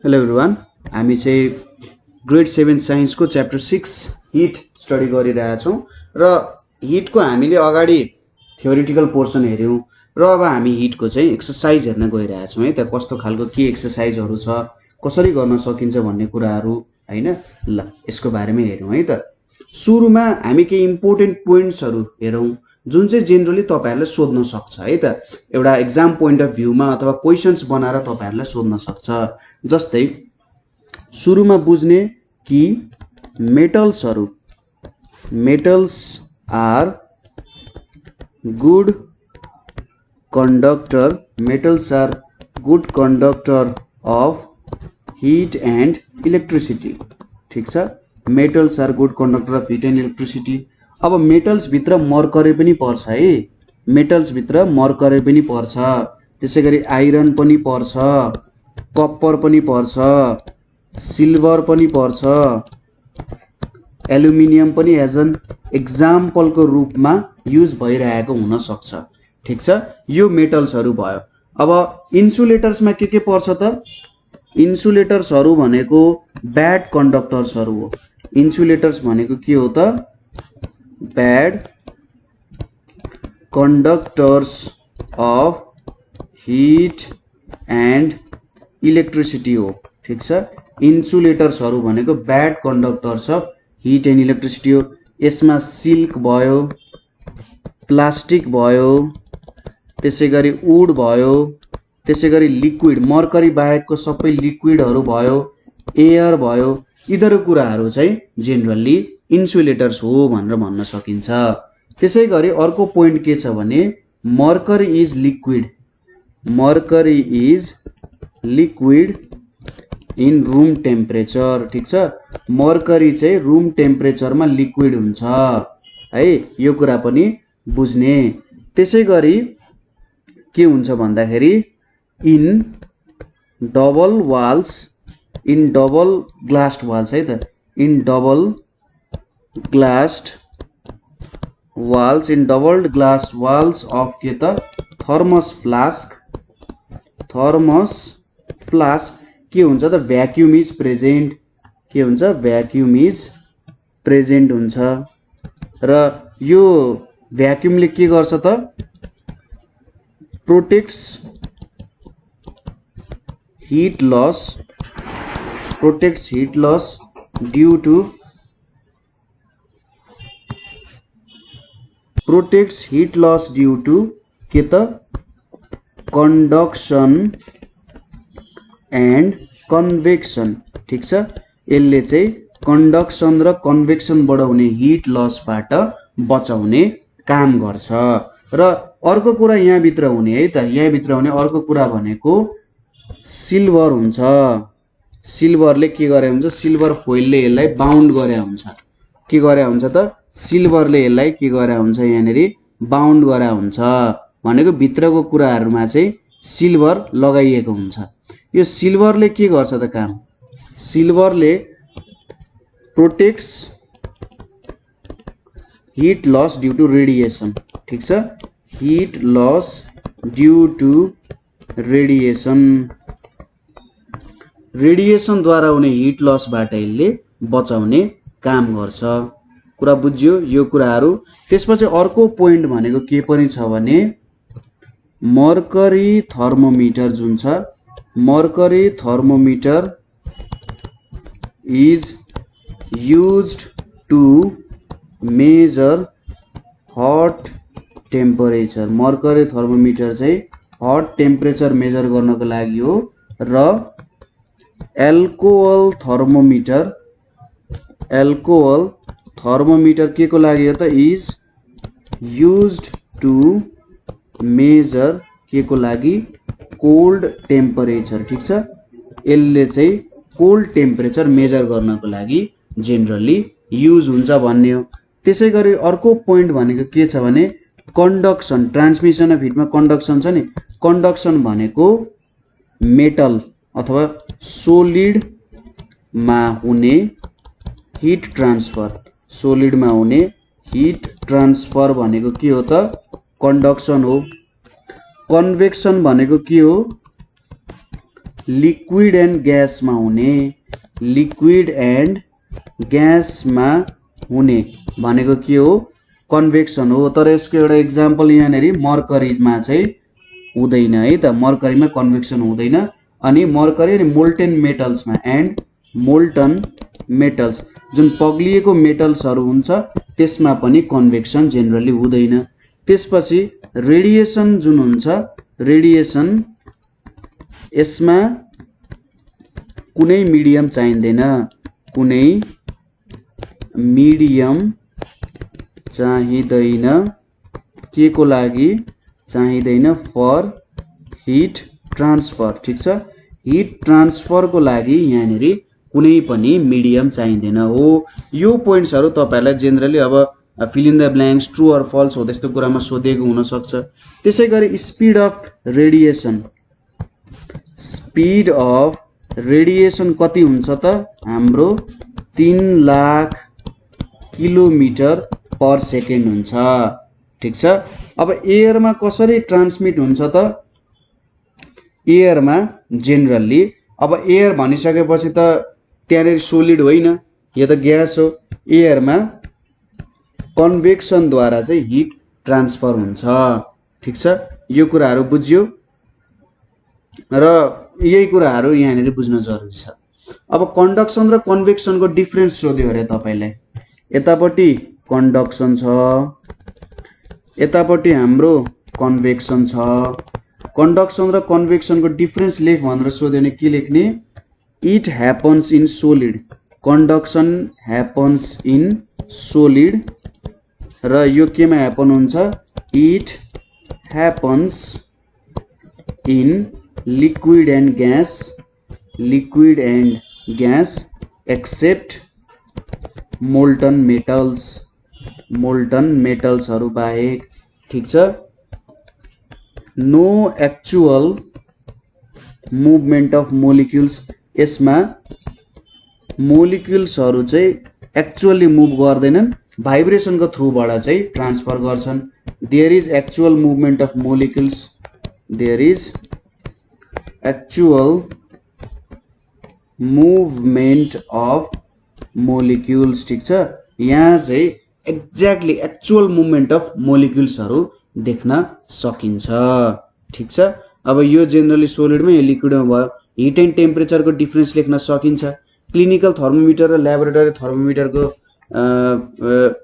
Hello everyone, हामी चाहिँ grade 7 साइन्सको च्याप्टर 6 हिट स्टडी गरिरहेछौँ र हिटको हामीले अगाडि थ्योरिटिकल पोर्सन हेऱ्यौँ र अब हामी हिटको चाहिँ एक्सरसाइज हेर्न गइरहेछौँ है। त्यहाँ कस्तो खालको के एक्सरसाइजहरू छ, कसरी गर्न सकिन्छ भन्ने कुराहरू हैन, ल यसको बारेमा हेरौँ है त। सुरुमा हामी केही इम्पोर्टेन्ट पोइन्ट्सहरू हेरौँ जुन चाहिँ जेनरली तपाईहरुले सोध्न सक्छ है त। एउटा एक्जाम पोइन्ट अफ भ्यूमा अथवा क्वेशन्स बनाएर तपाईहरुले सोध्न सक्छ। जस्तै सुरुमा बुझ्ने कि metals are good conductor of heat and electricity. ठीक छ, metals are good conductor of heat and electricity. अब मेटल्स भित्र मर्करी पनि पर्छ है, मेटल्स भित्र मर्करी पनि पर्छ, त्यसैगरी आइरन पनि पर्छ, कपर पनि पर्छ, सिल्भर पनि पर्छ, एल्युमिनियम पनि एज एन एक्जाम्पलको रूपमा युज भइरहेको हुन सक्छ। ठीक छ, यो मेटल्सहरू भयो। अब इन्सुलेटर्समा के पर्छ त? इन्सुलेटर्सहरू भनेको ब्याड कन्डक्टर्सहरू हो। इन्सुलेटर्स भनेको के हो त? Bad conductors of heat and electricity हो। ठीक छ, इन्सुलेटर्सहरू भनेको bad conductors of heat and electricity हो। यसमा सिल्क भयो, प्लास्टिक भयो, त्यसैगरी वुड भयो, त्यसैगरी लिक्विड मर्करी बाहेकको सबै लिक्विडहरू भयो, एयर भयो, यिनीहरू कुराहरू चाहिँ जेनरली इन्सुलेटर्स हो भनेर भन्न सकिन्छ। त्यसैगरी अर्को पोइन्ट के छ भने mercury is liquid in room temperature. ठीक छ, मर्करी चाहिँ रूम टेम्परेचरमा लिक्विड हुन्छ है, यो कुरा पनि बुझ्ने। त्यसैगरी के हुन्छ भन्दाखेरि इन डबल ग्लास्ड वाल्स है त, in doubled glass walls of के त थर्मस फ्लास्क के हुन्छ त? Vacuum is present. के हुन्छ? भ्याक्युम इज प्रेजेन्ट हुन्छ र यो भ्याक्युमले के गर्छ त? Protects heat loss due to के त कंडक्शन एंड कन्वेक्शन। ठीक छ, यसले चाहिँ कंडक्शन र कन्वेक्शन बढाउने, हीट लसबाट बचाउने काम गर्छ। र अर्को कुरा यहाँ भित्र हुने है त, यहाँ भित्र हुने अर्को कुरा भनेको सिल्भर हुन्छ। सिल्भरले के गरे हुन्छ? सिल्भर फोइलले यसलाई बाउन्ड गरे हुन्छ। के गरे हुन्छ त? सिल्भरले यसलाई के गरे हुन्छ? यहाँनेरि बाउन्ड गरे हुन्छ भनेको भित्रको कुराहरुमा चाहिँ सिल्भर लगाइएको हुन्छ। यो सिल्भरले के गर्छ त काम? सिल्भरले protects heat loss due to radiation. ठीक छ, heat loss due to radiation द्वारा हुने हीट लसबाट यसले बचाउने काम गर्छ। कुरा बुझ्यो यो कुराहरू। त्यसपछि अर्को पोइन्ट भनेको के पनि छ भने मर्करी थर्मोमिटर जुन छ, mercury thermometer is used to measure hot temperature. Mercury thermometer चाहिँ हट टेम्परेचर मेजर गर्नको लागि हो र एल्कोहल थर्मोमिटर के को लागि हो त? इज युज्ड टू मेजर के को लागि? Cold temperature. ठीक छ, यसले चाहिँ कोल्ड टेम्परेचर मेजर गर्नको लागि जेनरली युज हुन्छ भन्ने हो। त्यसैगरी अर्को पोइन्ट भनेको के छ भने कंडक्शन, ट्रान्समिसन अफ हिटमा कंडक्शन छ नि। कंडक्शन भनेको मेटल अथवा सोलिडमा हुने हिट ट्रान्सफर भनेको के हो त? कंडक्शन हो। कन्वेक्शन भनेको के हो? लिक्विड एन्ड ग्यासमा हुने, लिक्विड एन्ड ग्यासमा हुने भनेको के हो? कन्भेक्सन हो। तर यसको एउटा एक्जाम्पल यहाँनेरि मर्करीमा चाहिँ हुँदैन है त, मर्करीमा कन्भेक्सन हुँदैन। अनि मर्करी अनि मोल्टेन मेटल्समा एन्ड मोल्टन मेटल्स जुन पग्लिएको मेटल्सहरू हुन्छ त्यसमा पनि कन्भेक्सन जेनरली हुँदैन। त्यसपछि रेडिएसन जुन हुन्छ, रेडिएसन यसमा कुनै मिडियम चाहिँदैन, कुनै मिडियम चाहिँदैन। के को लागि चाहिँदैन? For heat transfer. ठिक छ, हिट ट्रान्सफर को लागि यहाँनेरि कुनै पनि मिडियम चाहिँदैन हो। यो पोइन्ट्सहरु तपाईहरुलाई जेनरली अब fill in the blanks, true or false हो त्यस्तो कुरामा सोधेको हुन सक्छ। त्यसैगरी speed of radiation, speed of radiation कति हुन्छ त? हाम्रो 3 लाख किलोमिटर पर सेकेन्ड हुन्छ। ठीक छ। अब एयरमा कसरी ट्रान्समिट हुन्छ त? एयरमा जेनरली अब एयर भनिसकेपछि त त्यहाँनेरि सोलिड होइन, यो त ग्यास हो। एयरमा कन्भेक्सन द्वारा चाहिँ हिट ट्रान्सफर हुन्छ। ठीक छ, यो कुराहरु बुझ्यो र यही कुराहरु यहाँनेरि बुझ्न जरुरी छ। अब कन्डक्सन र कन्भेक्सनको डिफरेन्स सोध्यो अरे तपाईलाई। यतापट्टि कन्डक्सन छ, यतापट्टि हाम्रो कन्भेक्सन छ। कन्डक्सन र कन्भेक्सनको डिफरेन्स लेख भनेर सोध्यो भने के लेख्ने? It happens in solid. Conduction happens in solid र यो केमा ह्यापन हुन्छ? It happens in liquid and gas, liquid and gas except molten metals, molten मेटल्सहरु बाहेक। ठीक छ। No actual movement of molecules, यसमा मोलिक्युल्सहरु चाहिँ एक्चुअली मुभ गर्दैनन्, भाइब्रेसनको थ्रुबाट चाहिँ ट्रान्सफर गर्छन्। There is actual movement of molecules, there is actual movement of molecules. ठीक छ, यहाँ चाहिँ एक्ज्याक्टली एक्चुअल मुभमेन्ट अफ मोलिक्युल्सहरु देख्न सकिन्छ। ठीक छ। अब यो जेनरली सोलिडमा यो लिक्विडमा भयो। हिट एन्ड टेम्परेचरको डिफरेन्स लेख्न सकिन्छ। क्लिनिकल थर्मोमिटर र ल्याबोरेटरी थर्मोमिटरको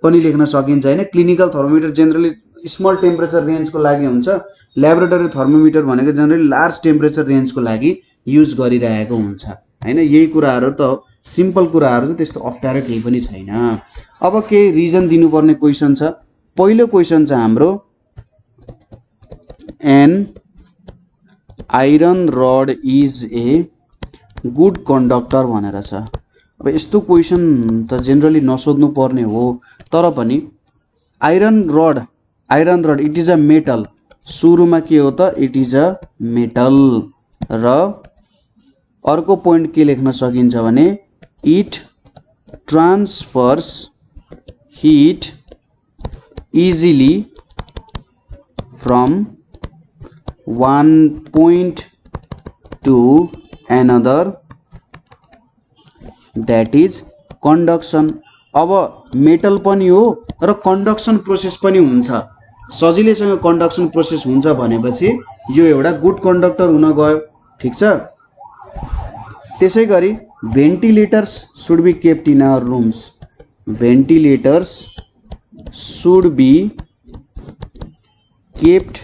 पनि लेख्न सकिन्छ हैन। Clinical thermometer generally small temperature रेन्जको लागि हुन्छ, ल्याबोरेटरी थर्मोमिटर भनेको जेनरली लार्ज टेम्परेचर रेन्जको लागि युज गरिरहेको हुन्छ हैन। यही कुराहरु त सिम्पल कुराहरु, त्यस्तो अप्ठ्यारो केही पनि छैन। अब केही रिजन दिनुपर्ने क्वेशन छ। पहिलो क्वेशन छ हाम्रो an iron rod is a good conductor भनेर छ। अब यस्तो क्वेशन त जेनरली नसोध्नु पर्ने हो, तर पनि iron rod it is a metal. सुरुमा के हो त? It is a metal. र अर्को पोइन्ट के लेख्न सकिन्छ भने it transfers heat easily from one point to another, that is conduction। अब मेटल पनि हो र कन्डक्सन प्रोसेस पनि हुन्छ, सजिलैसँग कन्डक्सन प्रोसेस हुन्छ भनेपछि यो एउटा गुड कन्डक्टर हुन गयो। ठीक छ। त्यसैगरी ventilators should be kept in our rooms, ventilators should be kept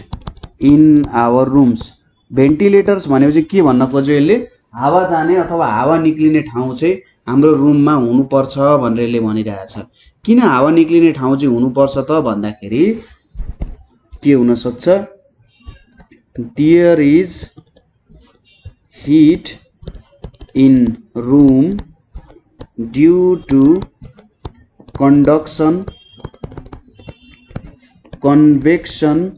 in our rooms. Ventilators भनेपछि के भन्न खोज्यो यसले? हावा जाने अथवा हावा निक्लिने ठाउँ चाहिँ हाम्रो रुममा हुनुपर्छ भनेर यसले भनिरहेछ। किन हावा निक्लिने ठाउँ चाहिँ हुनुपर्छ त भन्दाखेरि के हुन सक्छ? There is heat in room due to conduction, convection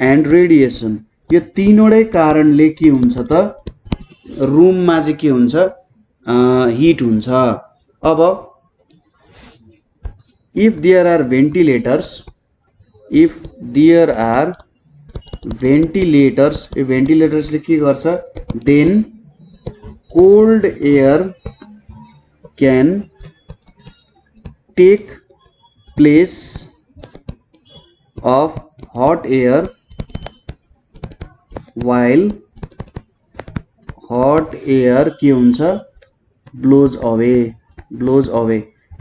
and radiation. यो तीनवटै कारणले के हुन्छ त? रुममा चाहिँ के हुन्छ? हिट हुन्छ। अब if there are ventilators, if there are ventilators, यो भेन्टिलेटर्सले के गर्छ, then cold air can take place of hot air while hot air के हुन्छ, blows away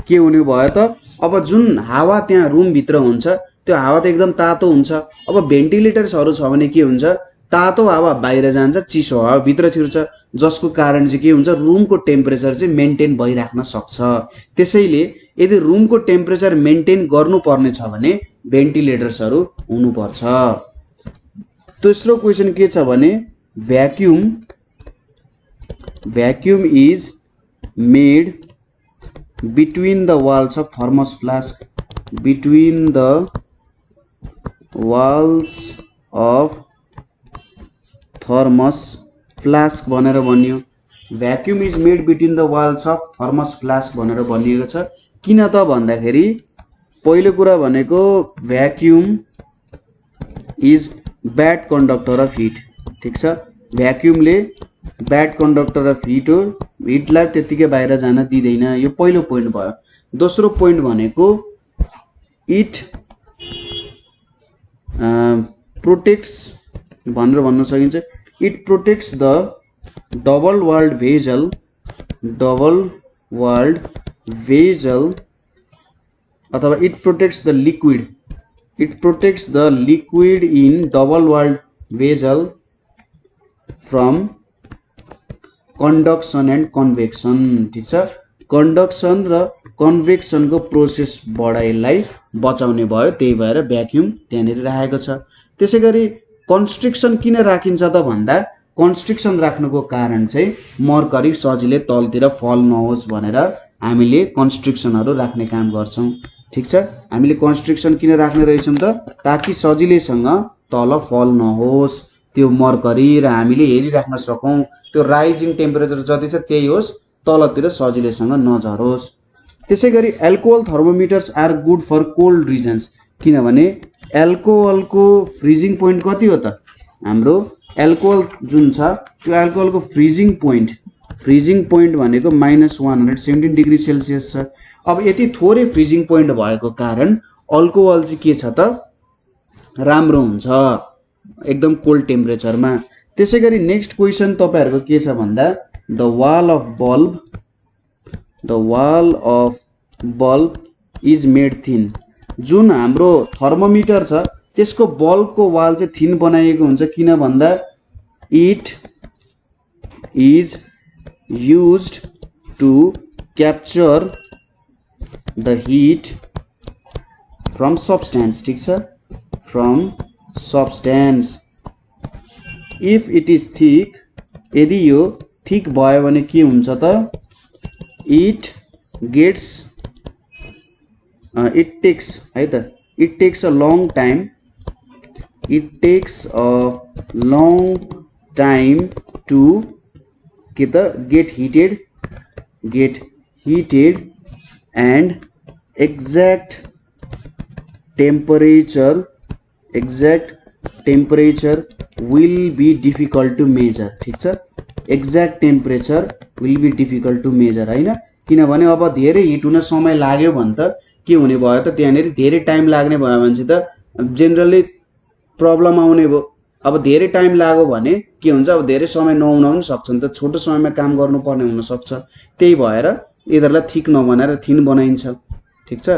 के हुने भयो त, अब जुन हावा त्यहाँ रुम भित्र हुन्छ त्यो हावा त एकदम तातो हुन्छ। अब भेन्टिलेटर्सहरु छ भने के हुन्छ, तातो हावा बाहिर जान्छ, चिसो हावा भित्र छिर्छ, जसको कारण चाहिँ के हुन्छ, रुमको टेम्परेचर चाहिँ मेन्टेन भइराख्न सक्छ। त्यसैले यदि रुमको टेम्परेचर मेन्टेन गर्नुपर्ने छ भने भेन्टिलेटर्सहरु हुनुपर्छ। तेस्रो क्वेशन के छ भने vacuum is made between the walls of thermos flask, between the walls of thermos flask भनेर भनियो। Vacuum is made between the walls of thermos flask भनेर भनिएको छ। किन त भन्दाखेरि पहिलो कुरा भनेको vacuum is bad conductor of heat, ठीक छ, भ्याक्युमले बैड कंडक्टर अफ हिट हो, हिटलाई त्यतिकै बाहिर जान दिँदैन, यो पहिलो पोइन्ट भयो। दोस्रो पोइन्ट भनेको इट प्रोटेक्ट्स भनेर भन्न सकिन्छ, it protects the double walled भेजल अथवा it protects the liquid, it protects the liquid in double walled vessel from conduction and convection, ठीक छ, कंडक्सन र कन्वेक्सन को प्रोसेस बढाइलाई बचाउने भयो, त्यही भएर भ्याक्युम त्यहाँनेर राखेको छ। त्यसैगरी कन्स्ट्रिक्सन किन राखिन्छ त भन्दा कन्स्ट्रिक्सन राख्नुको कारण चाहिँ मर्करी सजिलै तलतिर फल नहोस् भनेर हामीले कन्स्ट्रिक्सनहरु राख्ने काम गर्छौं, ठीक छ। हामीले कन्स्ट्रिक्सन किन राख्ने रहेछौं त, ताकि सजिलैसँग तल फल नहोस् त्यो मर्करी र हामीले हेरिराख्न सकौं त्यो राइजिङ टेम्परेचर जति छ त्यही होस्, तलतिर सजिलैसँग नझरोस्। त्यसैगरी alcohol thermometers are good for cold regions, किनभने एल्कोहलको फ्रीजिङ पोइन्ट कति हो त, हाम्रो एल्कोहल जुन छ त्यो एल्कोहलको फ्रीजिङ पोइन्ट भनेको -117 डिग्री सेल्सियस छ। अब यति थोरै फ्रीजिङ पोइन्ट भएको कारण अल्कोहल चाहिँ के छ त, राम्रो हुन्छ एकदम कोल्ड टेम्परेचरमा। त्यसैगरी नेक्स्ट क्वेशन तपाईहरुको के छ भन्दा the wall of bulb is made thin, जुन हाम्रो थर्मोमिटर छ त्यसको बल्बको वाल चाहिँ थिन बनाइएको हुन्छ, किन भन्दा it is used to capture the heat from substance, ठीक छ, from substance। if it is thick, यदि यो थिक भयो भने के हुन्छ त, it takes है त, it takes a long time to के त get heated and exact temperature will be difficult to measure, ठीक छ, exact temperature will be difficult to measure हैन, किनभने अब धेरै हिट हुन समय लाग्यो भने त के हुने भयो त, त्यहाँनेरि धेरै टाइम लाग्ने भयो भने चाहिँ त जनरली प्रब्लम आउने भयो। अब धेरै टाइम लाग्यो भने के हुन्छ, अब धेरै समय नहुन पनि सक्छ नि त, छोटो समयमा काम गर्नुपर्ने हुन सक्छ, त्यही भएर यिनीहरुलाई थिक नबनाएर थिन बनाइन्छ, ठीक छ।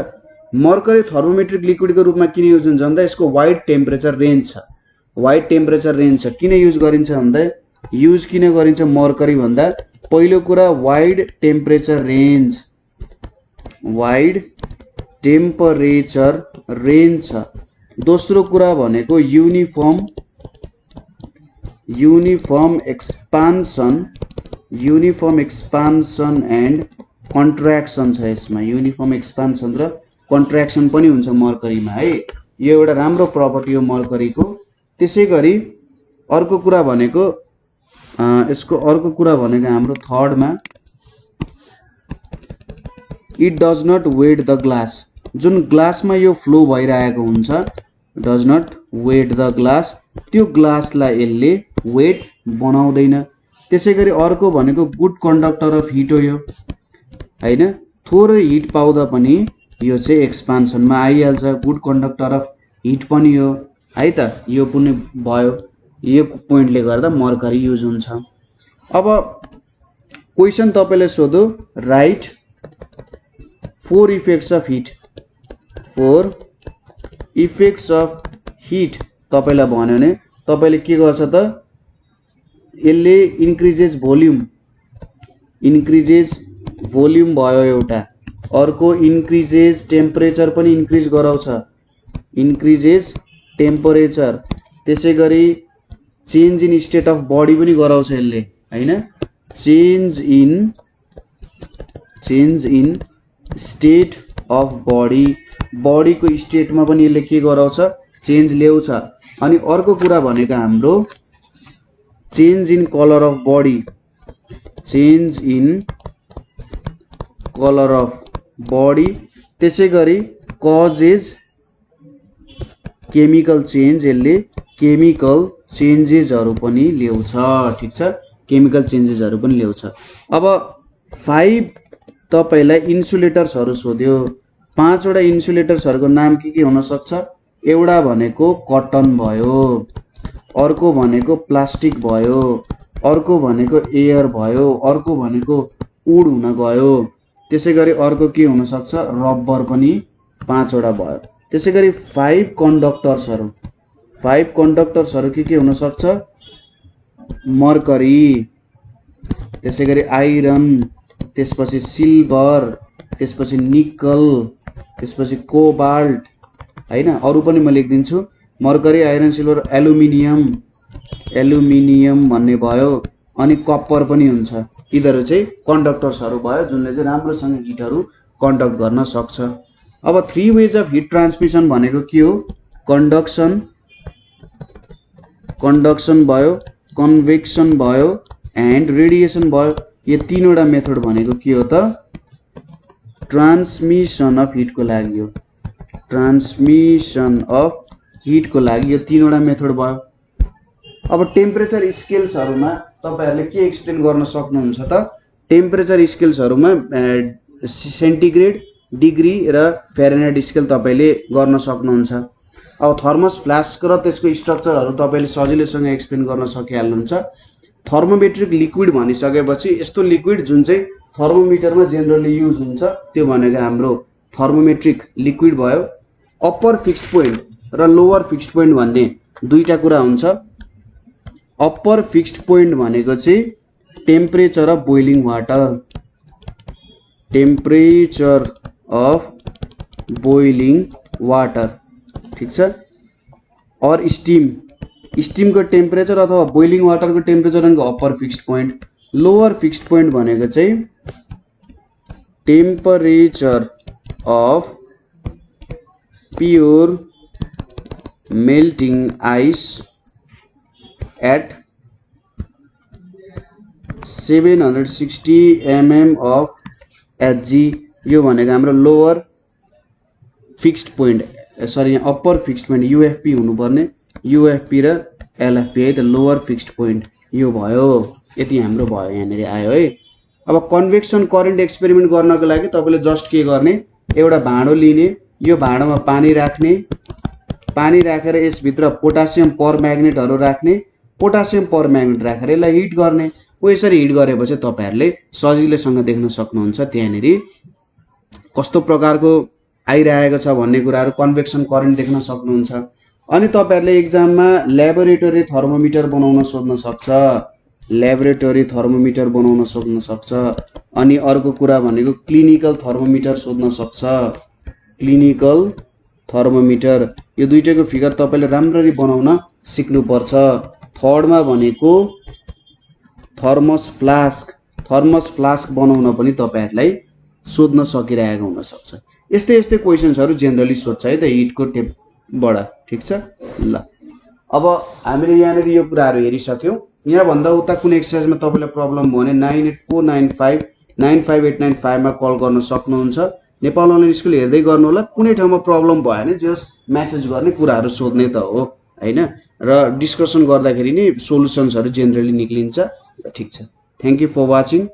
मर्करी थर्मोमेट्रिक लिक्विडको रूपमा किन युज हुन्छ भन्दा यसको वाइड टेम्परेचर रेन्ज छ, किन युज गरिन्छ भन्दा युज किन गरिन्छ मर्करी भन्दा पहिलो कुरा वाइड टेम्परेचर रेन्ज छ, दोस्रो कुरा भनेको यूनिफर्म एक्सपान्सन एन्ड कन्ट्र्याक्सन छ, यसमा यूनिफर्म एक्सपान्सन र कन्ट्र्याक्सन पनि हुन्छ मर्करीमा है, यो एउटा राम्रो प्रपर्टी हो मर्करीको। त्यसैगरी अर्को कुरा भनेको हाम्रो थर्डमा it does not wet the glass, जुन ग्लासमा यो फ्लो भइरहेको हुन्छ does not wet the glass, त्यो ग्लासलाई यसले वेट बनाउँदैन। त्यसैगरी अर्को भनेको गुड कन्डक्टर अफ हिट हो यो हैन, थोरै हिट पाउँदा पनि यो चाहिँ एक्सपान्सनमा आइहाल्छ। गुड कन्डक्टर अफ हिट पनि हो है त, यो पनि भयो। यो पोइन्टले गर्दा मर्करी युज हुन्छ। अब क्वेशन तपाईले सोधो, write 4 effects of heat. 4 effects of heat तपाईलाई भन्यो भने तपाईले के गर्छ त, यसले इन्क्रिजेस भोल्युम भयो एउटा, अर्को इन्क्रिजेस टेम्परेचर पनि इन्क्रिज गराउँछ, इन्क्रिजेस टेम्परेचर। त्यसैगरी change in state of body पनि गराउँछ यसले हैन, change in state of body, बडीको स्टेटमा पनि यसले के गराउँछ, चेन्ज ल्याउँछ। अनि अर्को कुरा भनेको हाम्रो change in colour of body, change in colour of body. त्यसैगरी कजेज केमिकल चेन्ज, यसले केमिकल चेन्जेसहरु पनि ल्याउँछ। ठीक छ, केमिकल चेन्जेसहरु पनि ल्याउँछ। अब 5 तपाईलाई इन्सुलेटर्सहरु सोध्यो। 5 वटा इन्सुलेटर्सहरुको नाम के हुन सक्छ? एउटा भनेको कटन भयो, अर्को भनेको प्लास्टिक भयो, अर्को भनेको एयर भयो, अर्को भनेको वुड हुन गयो। त्यसैगरी अर्को के हुन सक्छ? रबर पनि 5 वटा भयो। त्यसैगरी 5 कन्डक्टर्सहरु, 5 कन्डक्टर्सहरु के हुन सक्छ? मर्करी, त्यसैगरी आइरन, त्यसपछि सिल्भर, त्यसपछि निकल, त्यसपछि कोबाल्ट हैन, अरु पनि म लेखिदिन्छु। मर्करी, आइरन, सिल्भर, एल्युमिनियम भन्ने भयो। अनि कपर पनि हुन्छ। यिनीहरु चाहिँ कन्डक्टर्सहरु भयो जुनले चाहिँ राम्रोसँग हिटहरु कन्डक्ट गर्न सक्छ। अब 3 वेज अफ हिट ट्रान्समिसन भनेको के हो? कन्डक्सन भयो, कन्भेक्सन भयो एन्ड रेडिएसन भयो। यो 3 वटा मेथड भनेको के हो त? ट्रान्समिसन अफ हिटको लागि हो, ट्रान्समिसन अफ हिटको लागि यो 3 वटा मेथड भयो। अब टेम्परेचर स्केल्सहरुमा तपाईहरुले के एक्सप्लेन गर्न सक्नुहुन्छ त? टेम्परेचर स्केल्सहरुमा सेन्टिग्रेड, डिग्री र फ्यारेनहाइट स्केल तपाईले गर्न सक्नुहुन्छ। अब थर्मस फ्लास्क र त्यसको स्ट्रक्चरहरु तपाईले सजिलैसँग एक्सप्लेन गर्न सकिहाल्नुहुन्छ। थर्मोमेट्रिक लिक्विड भनिसकेपछि यस्तो लिक्विड जुन चाहिँ थर्मोमिटरमा जेनरली युज हुन्छ त्यो भनेको हाम्रो थर्मोमेट्रिक लिक्विड भयो। अप्पर फिक्स्ड पोइन्ट र लोअर फिक्स्ड पोइन्ट भन्ने दुईटा कुरा हुन्छ। अप्पर फिक्स्ड पोइन्ट भनेको चाहिँ temperature of boiling water, temperature of boiling water, ठीक छ। और स्टीम को टेम्परेचर अथवा बोइलिङ वाटर को टेम्परेचर भनेको upper fixed point. Lower fixed point भनेको चाहिँ temperature of pure melting ice at 760 mm of Hg, यो भनेको हाम्रो लोअर फिक्स्ड पोइन्ट, सरी यहाँ अप्पर फिक्स्ड पोइन्ट यूएफपी हुनुपर्ने, यूएफपी र एलएफपी है त लोअर फिक्स्ड पोइन्ट यो भयो। यति हाम्रो भयो, यहाँनिर आयो है। अब कन्भेक्सन करेन्ट एक्सपेरिमेन्ट गर्नको लागि तपाईले जस्ट के गर्ने, एउटा भाँडो लिने, यो भाँडोमा पानी राख्ने, पानी राखेर यसभित्र पोटासियम परम्याग्नेटहरु राख्ने, पोटासियम परम्याग्नेट राखेर यसलाई हिट गर्ने। यसरी हिट गरेपछि तपाईहरुले सजिलैसँग देख्न सक्नुहुन्छ त्यहाँनिर कस्तो प्रकारको आइरहेको छ भन्ने कुराहरु, कन्भेक्सन करेन्ट देख्न सक्नुहुन्छ। अनि तपाईहरुले एक्जाममा ल्याबोरेटरी थर्मोमिटर बनाउन सोध्न सक्छ, ल्याबोरेटरी थर्मोमिटर बनाउन सोध्न सक्छ। अनि अर्को कुरा भनेको क्लिनिकल थर्मोमिटर सोध्न सक्छ, क्लिनिकल थर्मोमिटर। यो दुईटैको फिगर तपाईले राम्ररी बनाउन सिक्नुपर्छ। थर्डमा भनेको थर्मस फ्लास्क, थर्मस फ्लास्क बनाउन पनि तपाईहरुलाई सोध्न सकिरहेको हुन सक्छ। यस्तै यस्तै क्वेशन्सहरु जेनरली सोध्छ है त हिटको टेपबाट, ठीक छ। ल अब हामीले यहाँनिर यो कुराहरु हेरिसक्यौ। यहाँ भन्दा उता कुनै एक्सरसाइजमा तपाईलाई प्रब्लम भयो भने 9849595895 मा कल गर्न सक्नुहुन्छ। नेपाल अनलाइन स्कुल हेर्दै गर्नु होला। कुनै ठाउँमा प्रब्लम भयो भने जस्ट मेसेज गर्ने, कुराहरु सोध्ने त हो हैन। र डिस्कसन गर्दाखेरि नै सोलुसन्सहरु जेनरली निक्लिन्छ। ठिक छ, थ्यांक यू फर वाचिङ।